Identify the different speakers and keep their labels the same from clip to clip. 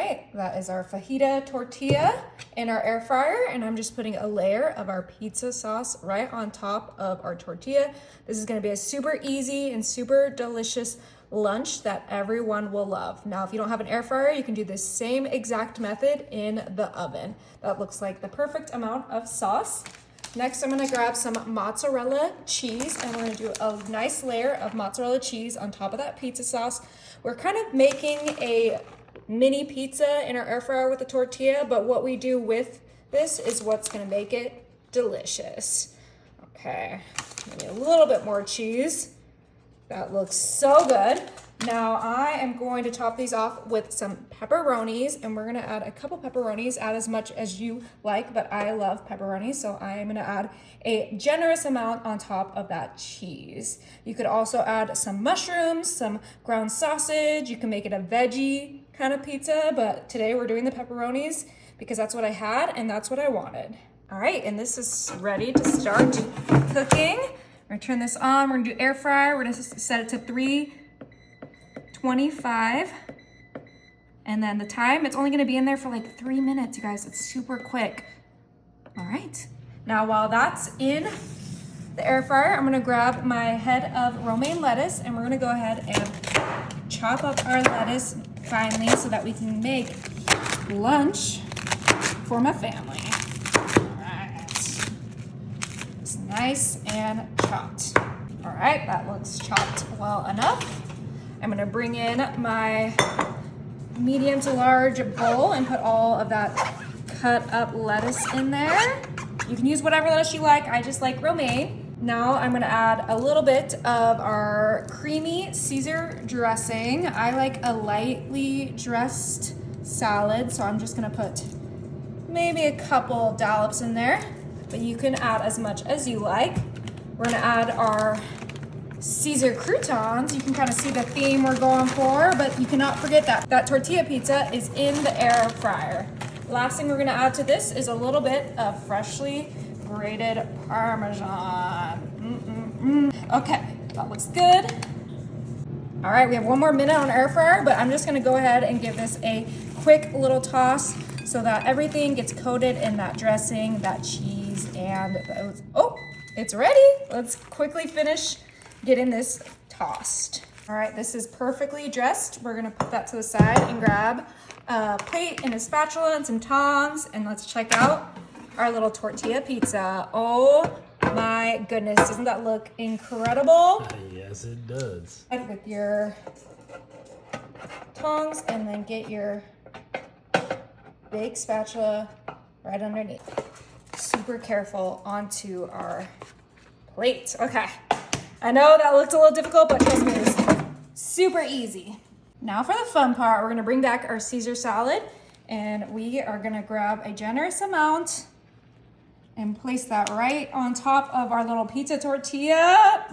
Speaker 1: right, that is our fajita tortilla in our air fryer, and I'm just putting a layer of our pizza sauce right on top of our tortilla. This is gonna be a super easy and super delicious lunch that everyone will love. Now, if you don't have an air fryer, you can do this same exact method in the oven. That looks like the perfect amount of sauce. Next, I'm gonna grab some mozzarella cheese, and we're gonna do a nice layer of mozzarella cheese on top of that pizza sauce. We're kind of making a mini pizza in our air fryer with the tortilla, but what we do with this is what's gonna make it delicious. Okay, maybe a little bit more cheese. That looks so good. Now I am going to top these off with some pepperonis, and we're gonna add a couple pepperonis, add as much as you like, but I love pepperonis, so I am gonna add a generous amount on top of that cheese. You could also add some mushrooms, some ground sausage. You can make it a veggie kind of pizza, but today we're doing the pepperonis because that's what I had and that's what I wanted. All right, and this is ready to start cooking. We're gonna turn this on, we're gonna do air fryer. We're gonna set it to 325. And then the time, it's only gonna be in there for like 3 minutes, you guys. It's super quick. All right, now while that's in the air fryer, I'm gonna grab my head of romaine lettuce, and we're gonna go ahead and chop up our lettuce finely so that we can make lunch for my family. Nice and chopped. All right, that looks chopped well enough. I'm gonna bring in my medium to large bowl and put all of that cut up lettuce in there. You can use whatever lettuce you like. I just like romaine. Now I'm gonna add a little bit of our creamy Caesar dressing. I like a lightly dressed salad, so I'm just gonna put maybe a couple dollops in there, but you can add as much as you like. We're gonna add our Caesar croutons. You can kind of see the theme we're going for, but you cannot forget that tortilla pizza is in the air fryer. Last thing we're gonna add to this is a little bit of freshly grated Parmesan. Okay, that looks good. All right, we have 1 more minute on air fryer, but I'm just gonna go ahead and give this a quick little toss so that everything gets coated in that dressing, that cheese, and those. Oh, it's ready. Let's quickly finish getting this tossed. All right, this is perfectly dressed. We're gonna put that to the side and grab a plate and a spatula and some tongs, and let's check out our little tortilla pizza. Oh my goodness, doesn't that look incredible?
Speaker 2: Yes, it does.
Speaker 1: With your tongs, and then get your big spatula right underneath. Super careful onto our plate. Okay, I know that looked a little difficult, but trust me, it was super easy. Now for the fun part, we're gonna bring back our Caesar salad, and we are gonna grab a generous amount and place that right on top of our little pizza tortilla.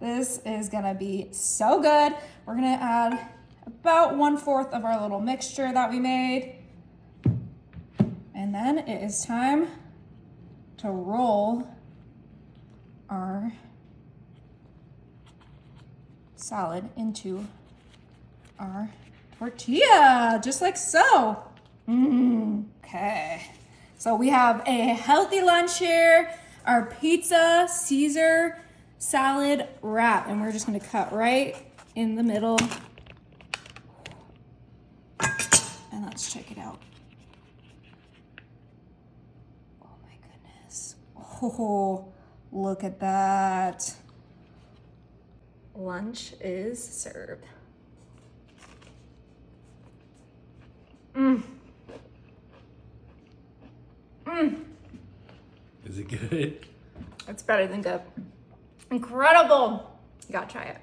Speaker 1: This is gonna be so good. We're gonna add about 1/4 of our little mixture that we made. And then it is time to roll our salad into our tortilla, just like so. Okay, so we have a healthy lunch here, our pizza Caesar salad wrap, and we're just gonna cut right in the middle. And let's check it out. Oh my goodness. Oh, look at that. Lunch is served.
Speaker 2: Is it good?
Speaker 1: It's better than good. Incredible. You gotta try it.